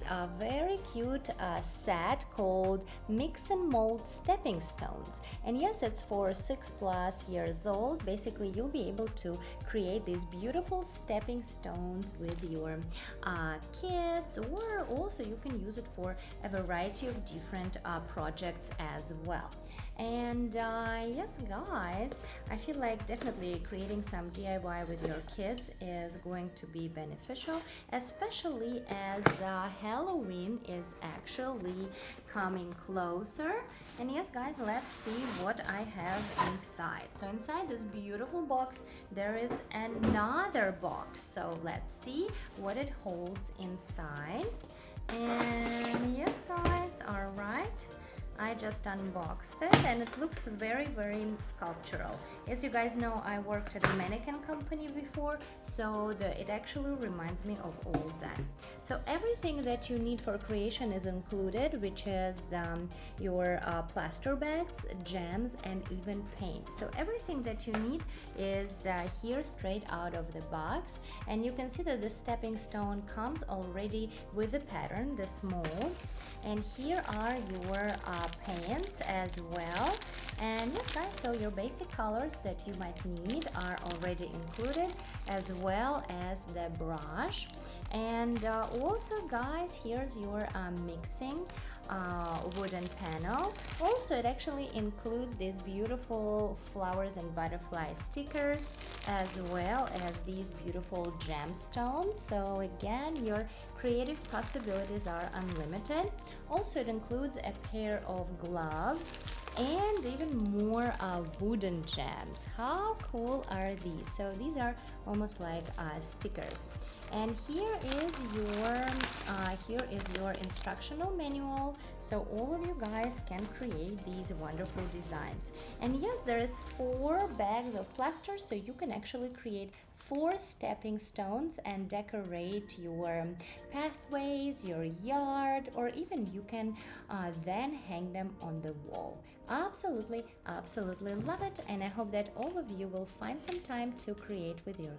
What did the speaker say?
a very cute set called Mix and Mold Stepping Stones. And yes, it's for 6+ years old. Basically, you'll be able to create these beautiful stepping stones with your kids, or also you can use it for a variety of different projects as well. And yes, guys, I feel like definitely creating some DIY with your kids is going to be beneficial, especially as Halloween is actually coming closer. And yes, guys, let's see what I have inside. So inside this beautiful box, there is another box. So let's see what it holds inside. And yes, guys, all right. I just unboxed it and it looks very, very sculptural. As you guys know, I worked at a mannequin company before, so it actually reminds me of all that. So everything that you need for creation is included, which is your plaster bags, gems, and even paint. So everything that you need is here straight out of the box. And you can see that the stepping stone comes already with the pattern, this mold. And here are your paints as well. And yes, guys, so your basic colors that you might need are already included, as well as the brush. And also, guys, here's your mixing wooden panel. Also, it actually includes these beautiful flowers and butterfly stickers, as well as these beautiful gemstones. So again, your creative possibilities are unlimited. Also, it includes a pair of gloves and even more wooden gems. How cool are these? So these are almost like stickers. And here is your instructional manual, so all of you guys can create these wonderful designs. And yes, there is 4 bags of plaster, so you can actually create 4 stepping stones and decorate your pathways, your yard, or even you can then hang them on the wall. Absolutely, absolutely love it, and I hope that all of you will find some time to create with your